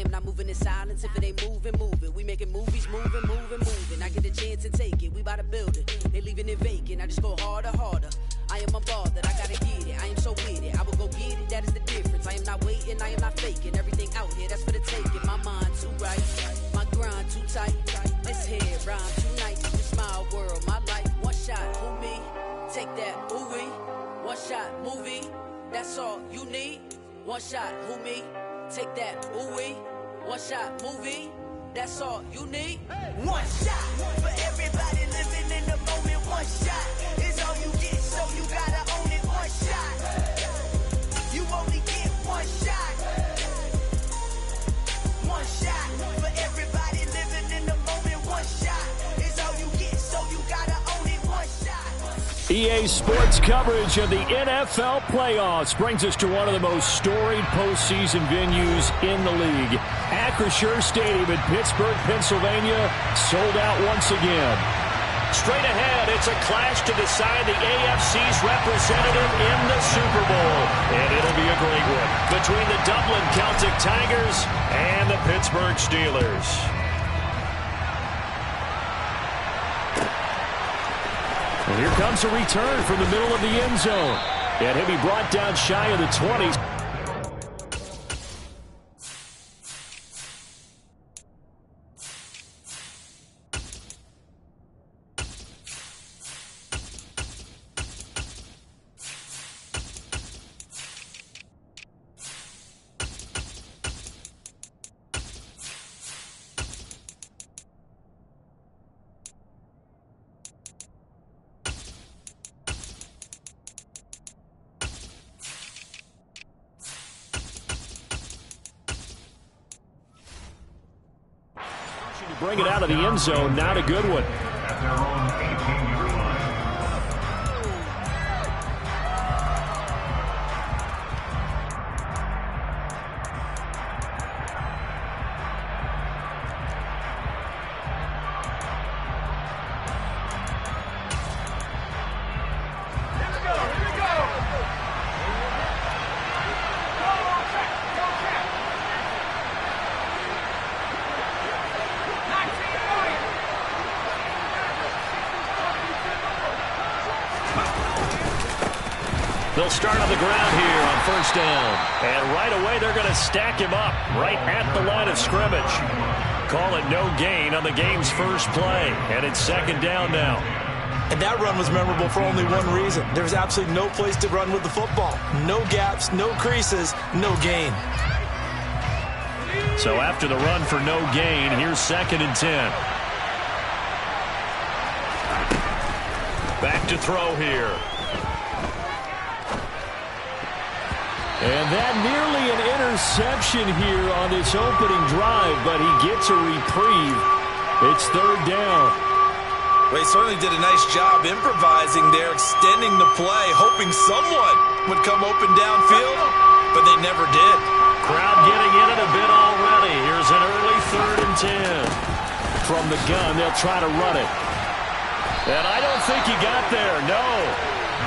I am not moving in silence. If it ain't moving, move it. We making movies, moving, moving, moving. I get a chance and take it. We bout to build it. They leaving it vacant. I just go harder, harder. I am unbothered. I gotta get it. I am so with it. I will go get it. That is the difference. I am not waiting. I am not faking. Everything out here, that's for the taking. My mind too right. My grind too tight. This head rhyme too nice. This my world, my life. One shot, who me? Take that, ooh wee. One shot, movie. That's all you need. One shot, who me? Take that, ooh wee. One shot, movie. That's all you need. One shot for everybody living in the moment. One shot is all you get, so you gotta own it. One shot. You only get one shot. One shot for everybody living in the moment. One shot is all you get, so you gotta own it. One shot. EA Sports coverage of the NFL playoffs brings us to one of the most storied postseason venues in the league. Acrisure Stadium in Pittsburgh, Pennsylvania, sold out once again. Straight ahead, it's a clash to decide the AFC's representative in the Super Bowl. And it'll be a great one between the Dublin Celtic Tigers and the Pittsburgh Steelers. And here comes a return from the middle of the end zone. And he'll be brought down shy of the 20s. Bring it out of the end zone, not a good one. They'll start on the ground here on first down. And right away, they're going to stack him up right at the line of scrimmage. Call it no gain on the game's first play. And it's second down now. And that run was memorable for only one reason. There was absolutely no place to run with the football. No gaps, no creases, no gain. So after the run for no gain, here's second and 10. Back to throw here. And that nearly an interception here on this opening drive, but he gets a reprieve. It's third down. Well, he certainly did a nice job improvising there, extending the play, hoping someone would come open downfield, but they never did. Crowd getting in it a bit already. Here's an early third and 10. From the gun, they'll try to run it. And I don't think he got there, no.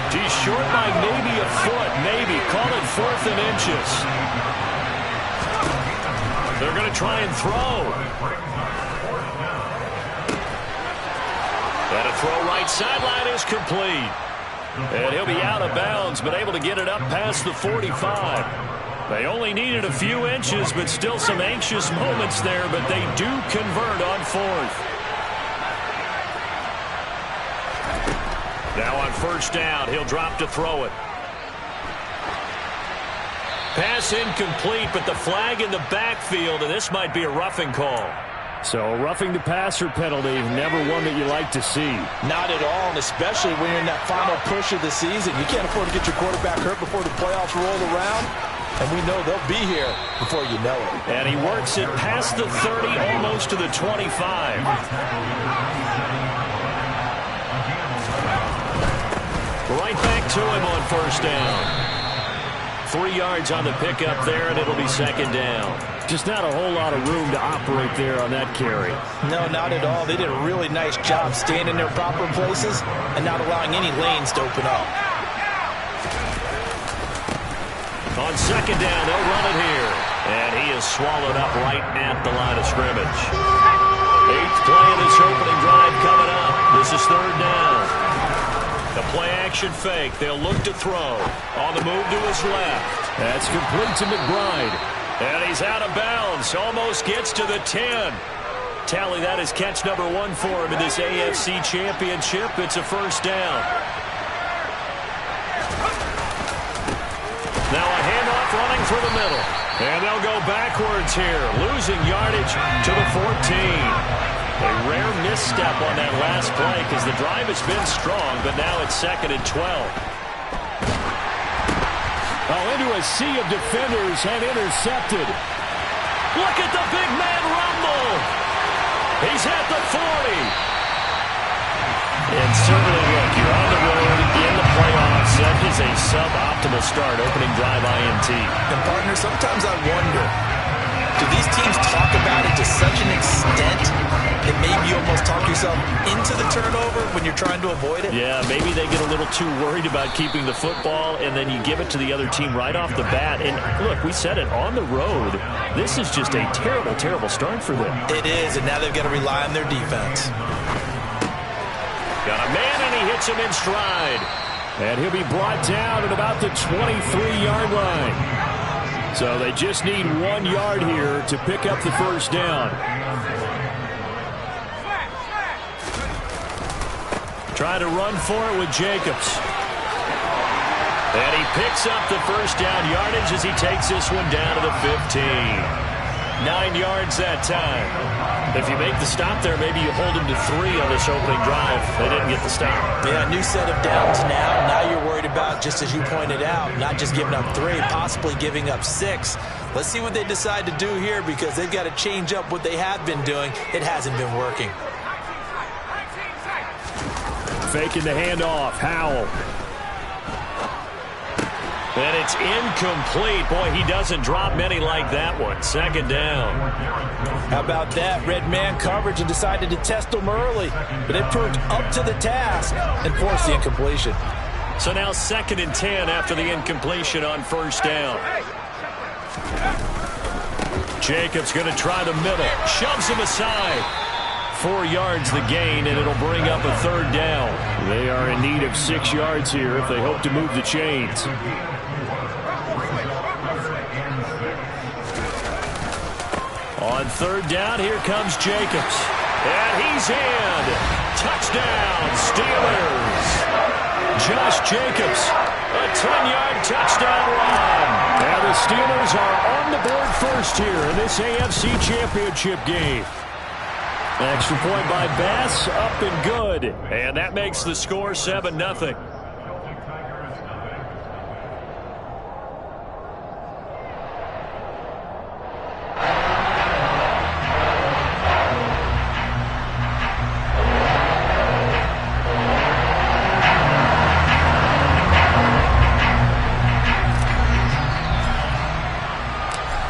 He's short by maybe a foot, maybe. Call it 4th and inches. They're going to try and throw. And a throw right sideline is complete. And he'll be out of bounds, but able to get it up past the 45. They only needed a few inches, but still some anxious moments there, but they do convert on 4th. Now on first down, he'll drop to throw it. Pass incomplete, but the flag in the backfield, and this might be a roughing call. So a roughing the passer penalty, never one that you like to see. Not at all, and especially when you're in that final push of the season. You can't afford to get your quarterback hurt before the playoffs roll around, and we know they'll be here before you know it. And he works it past the 30, almost to the 25. Right back to him on first down. 3 yards on the pickup there, and it'll be second down. Just not a whole lot of room to operate there on that carry. No, not at all. They did a really nice job staying in their proper places and not allowing any lanes to open up. On second down, they'll run it here. And he is swallowed up right at the line of scrimmage. 8th play of this opening drive coming up. This is 3rd down. The play-action fake. They'll look to throw. On the move to his left. That's complete to McBride. And he's out of bounds. Almost gets to the 10. Tally, that is catch number 1 for him in this AFC Championship. It's a 1st down. Now a handoff running through the middle. And they'll go backwards here, losing yardage to the 14. A rare misstep on that last play because the drive has been strong, but now it's 2nd and 12. Oh, into a sea of defenders and intercepted. Look at the big man rumble. He's at the 40. And certainly, look, you're on the road in the playoffs. That is a suboptimal start, opening drive INT. And, partner, sometimes I wonder, do these teams talk about it to such an extent that maybe you almost talk yourself into the turnover when you're trying to avoid it? Yeah, maybe they get a little too worried about keeping the football, and then you give it to the other team right off the bat. And, look, we said it, on the road, this is just a terrible, terrible start for them. It is, and now they've got to rely on their defense. Got a man, and he hits him in stride. And he'll be brought down at about the 23-yard line. So they just need 1 yard here to pick up the 1st down. Try to run for it with Jacobs. And he picks up the 1st down yardage as he takes this one down to the 15. 9 yards that time. If you make the stop there, maybe you hold him to 3 on this opening drive. They didn't get the stop. Yeah, new set of downs now. Now you're worried about, just as you pointed out, not just giving up 3, possibly giving up 6. Let's see what they decide to do here because they've got to change up what they have been doing. It hasn't been working. Faking the handoff. Howell. And it's incomplete. Boy, he doesn't drop many like that one. 2nd down. How about that? Red man coverage and decided to test him early. But it proved up to the task and forced the incompletion. So now 2nd and 10 after the incompletion on 1st down. Jacobs going to try the middle. Shoves him aside. 4 yards the gain, and it'll bring up a 3rd down. They are in need of 6 yards here if they hope to move the chains. On 3rd down, here comes Jacobs. And he's in. Touchdown, Steelers. Josh Jacobs, a 10-yard touchdown run. And the Steelers are on the board first here in this AFC Championship game. Extra point by Bass, up and good. And that makes the score 7-0.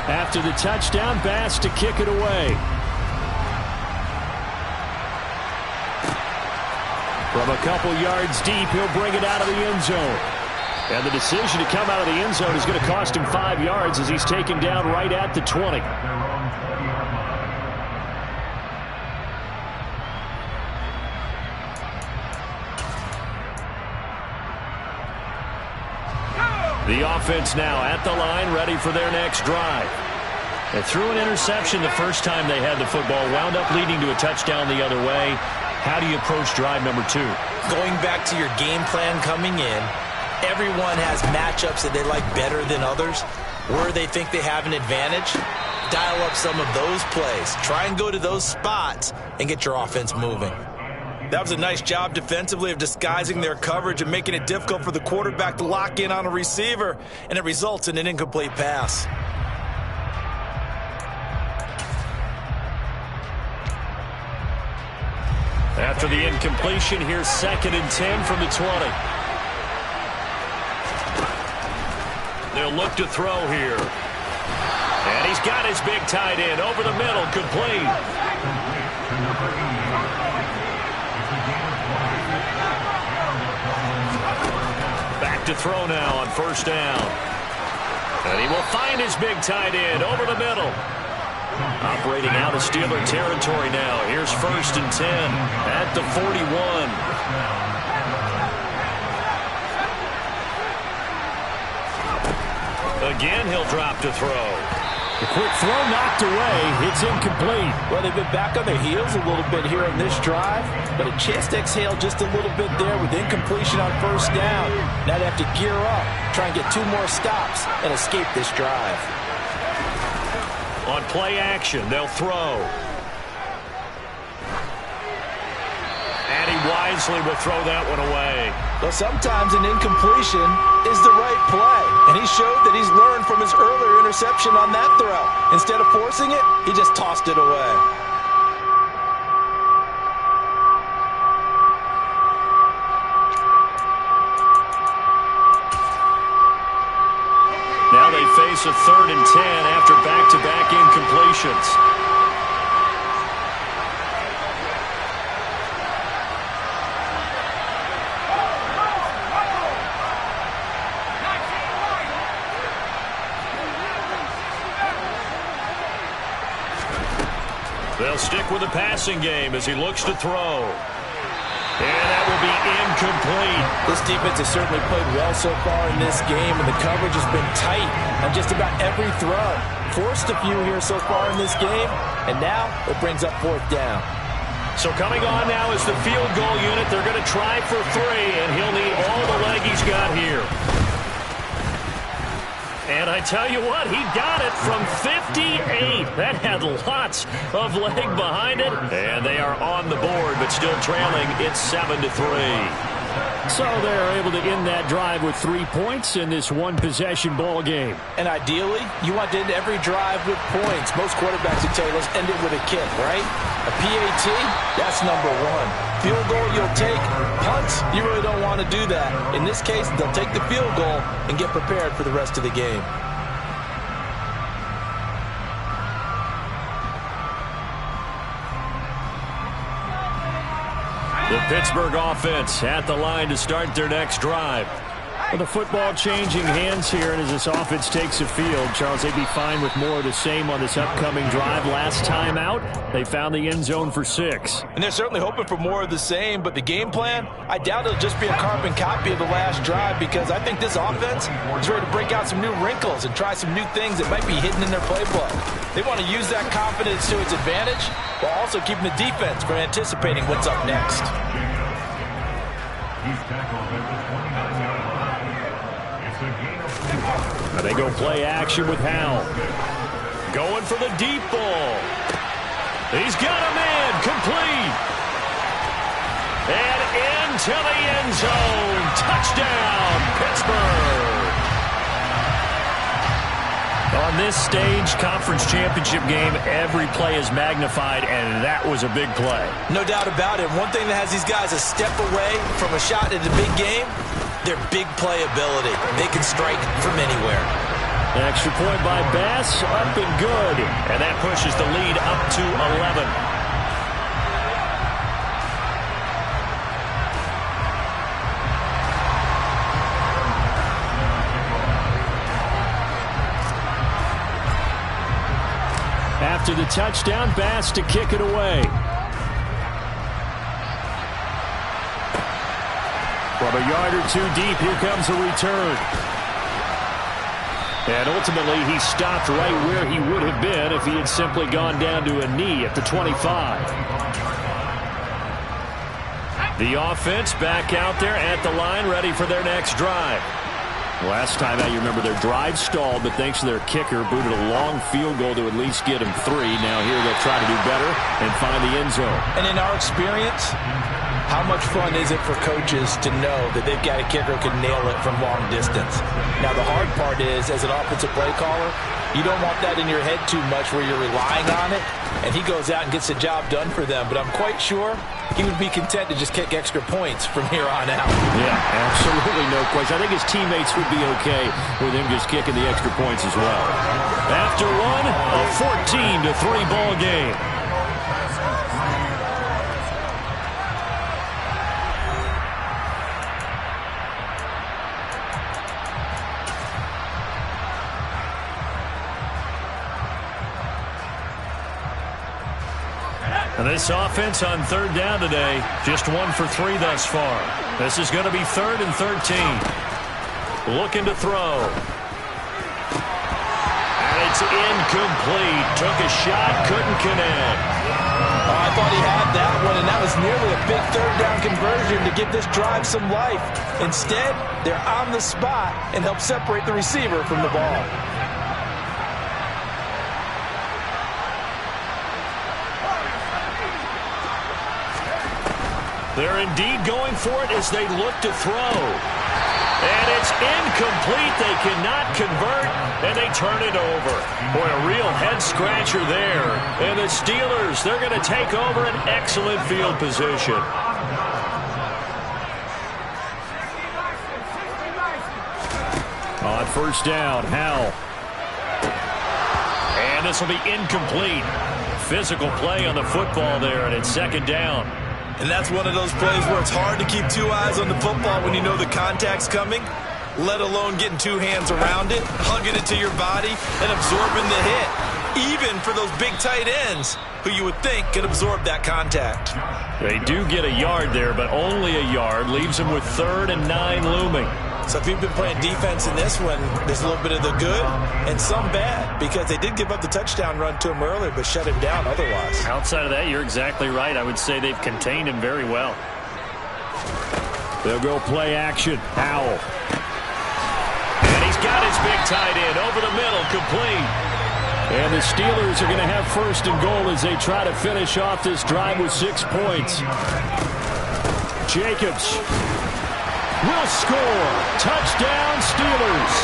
After the touchdown, Bass to kick it away. From a couple yards deep, he'll bring it out of the end zone. And the decision to come out of the end zone is going to cost him 5 yards as he's taken down right at the 20. The offense now at the line, ready for their next drive. They threw an interception the first time they had the football, wound up leading to a touchdown the other way. How do you approach drive number 2? Going back to your game plan coming in, everyone has matchups that they like better than others. Where they think they have an advantage, dial up some of those plays. Try and go to those spots and get your offense moving. That was a nice job defensively of disguising their coverage and making it difficult for the quarterback to lock in on a receiver, and it results in an incomplete pass. After the incompletion, here's 2nd and 10 from the 20. They'll look to throw here. And he's got his big tight end over the middle, complete. Back to throw now on 1st down. And he will find his big tight end over the middle. Operating out of Steeler territory now. Here's 1st and 10 at the 41. Again, he'll drop to throw. The quick throw knocked away. It's incomplete. Well, they've been back on their heels a little bit here on this drive, but a chance to exhale just a little bit there with incompletion on 1st down. Now they have to gear up, try and get 2 more stops, and escape this drive. On play action, they'll throw. And he wisely will throw that one away. Well, sometimes an incompletion is the right play. And he showed that he's learned from his earlier interception on that throw. Instead of forcing it, he just tossed it away. Now they face a 3rd and 10 after back-to-back incompletions. They'll stick with the passing game as he looks to throw. And that will be incomplete. This defense has certainly played well so far in this game, and the coverage has been tight on just about every throw. Forced a few here so far in this game, and now it brings up 4th down. So coming on now is the field goal unit. They're going to try for 3, and he'll need all the leg he's got here. And I tell you what, he got it from 58. That had lots of leg behind it. And they are on the board, but still trailing. It's 7-3. So they're able to end that drive with 3 points in this one-possession ball game. And ideally, you want to end every drive with points. Most quarterbacks would tell you, let's end it with a kick, right? A PAT, that's number 1. Field goal you'll take. Punts, you really don't want to do that. In this case, they'll take the field goal and get prepared for the rest of the game. The Pittsburgh offense at the line to start their next drive. Well, the football changing hands here, and as this offense takes the field, Charles, they'd be fine with more of the same on this upcoming drive. Last time out, they found the end zone for 6. And they're certainly hoping for more of the same, but the game plan, I doubt it'll just be a carbon copy of the last drive, because I think this offense is ready to break out some new wrinkles and try some new things that might be hidden in their playbook. They want to use that confidence to its advantage, while also keeping the defense from anticipating what's up next. And they go play action with Howell. Going for the deep ball. He's got a man complete. And into the end zone. Touchdown, Pittsburgh. On this stage, conference championship game, every play is magnified, and that was a big play. No doubt about it. One thing that has these guys a step away from a shot at a big game, their big play ability. They can strike from anywhere. An extra point by Bass, up and good. And that pushes the lead up to 11. After the touchdown, Bass to kick it away. From a yard or 2 deep, here comes a return. And ultimately, he stopped right where he would have been if he had simply gone down to a knee at the 25. The offense back out there at the line, ready for their next drive. Last time out, you remember their drive stalled, but thanks to their kicker, booted a long field goal to at least get him 3. Now here they'll try to do better and find the end zone. And in our experience, how much fun is it for coaches to know that they've got a kicker who can nail it from long distance? Now, the hard part is, as an offensive play caller, you don't want that in your head too much where you're relying on it, and he goes out and gets the job done for them. But I'm quite sure he would be content to just kick extra points from here on out. Yeah, absolutely no question. I think his teammates would be okay with him just kicking the extra points as well. After one, a 14-3 ball game. And this offense on third down today, just 1 for 3 thus far. This is going to be 3rd and 13. Looking to throw. And it's incomplete. Took a shot, couldn't connect. Oh, I thought he had that one, and that was nearly a big third down conversion to give this drive some life. Instead, they're on the spot and help separate the receiver from the ball. They're indeed going for it as they look to throw. And it's incomplete. They cannot convert, and they turn it over. Boy, a real head-scratcher there. And the Steelers, they're going to take over an excellent field position. On first down, Howell. And this will be incomplete. Physical play on the football there, and it's 2nd down. And that's one of those plays where it's hard to keep 2 eyes on the football when you know the contact's coming, let alone getting 2 hands around it, hugging it to your body, and absorbing the hit. Even for those big tight ends who you would think can absorb that contact. They do get a yard there, but only a yard. Leaves them with 3rd and 9 looming. So if you've been playing defense in this one, there's a little bit of the good and some bad, because they did give up the touchdown run to him earlier, but shut him down otherwise. Outside of that, you're exactly right. I would say they've contained him very well. They'll go play action. Howell. And he's got his big tight end over the middle, complete. And the Steelers are going to have 1st and goal as they try to finish off this drive with 6 points. Jacobs will score. Touchdown, Steelers.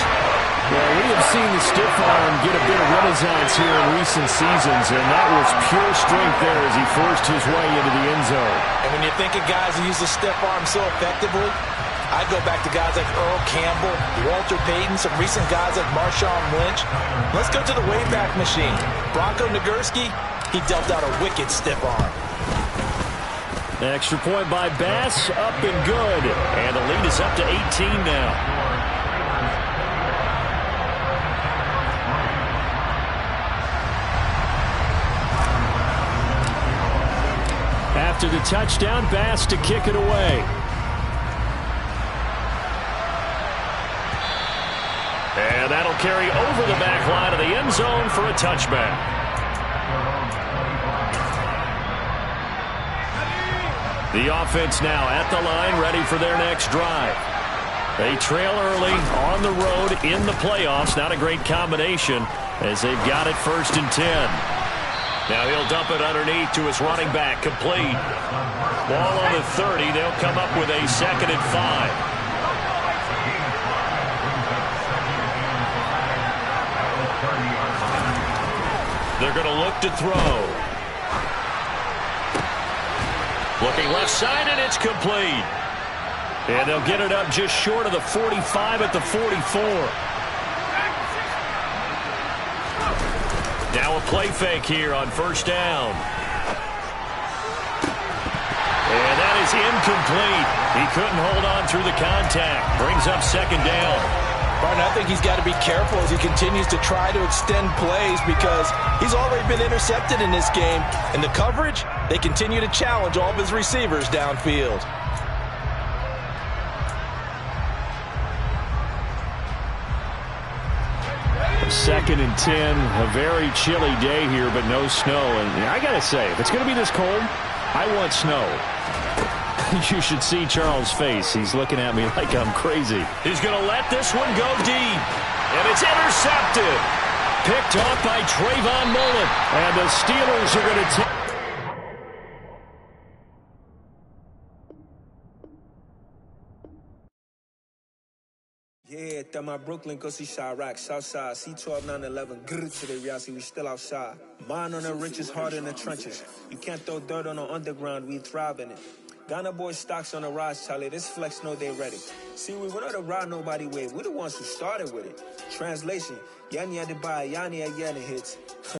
Well, we have seen the stiff arm get a bit of renaissance here in recent seasons, and that was pure strength there as he forced his way into the end zone. And when you think of guys who use the stiff arm so effectively, I go back to guys like Earl Campbell, Walter Payton, some recent guys like Marshawn Lynch. Let's go to the Wayback Machine. Bronco Nagurski, he dealt out a wicked stiff arm. Extra point by Bass, up and good. And the lead is up to 18 now. After the touchdown, Bass to kick it away. And that'll carry over the back line of the end zone for a touchback. The offense now at the line, ready for their next drive. They trail early on the road in the playoffs. Not a great combination as they've got it 1st and 10. Now he'll dump it underneath to his running back, complete. Ball on the 30. They'll come up with a 2nd and 5. They're going to look to throw. Looking left side, and it's complete. And they'll get it up just short of the 45 at the 44. Now a play fake here on 1st down. And that is incomplete. He couldn't hold on through the contact. Brings up 2nd down. Barton, I think he's got to be careful as he continues to try to extend plays because he's already been intercepted in this game. And the coverage, they continue to challenge all of his receivers downfield. Second and 10, a very chilly day here, but no snow. And I got to say, if it's going to be this cold, I want snow. You should see Charles' face. He's looking at me like I'm crazy. He's going to let this one go deep. And it's intercepted. Picked off by Trayvon Mullen. And the Steelers are going to take. Yeah, that my Brooklyn, go see Chirac, Southside, C12, 911, grrr, today, reality, we still outside. Mine on the riches, hard in the trenches. You can't throw dirt on the underground, we thrive in it. Ghana boys stocks on the rise, Charlie, this flex know they ready. See, we were not to ride nobody with, we the ones who started with it. Translation, Yani had to buy, Yani again hits.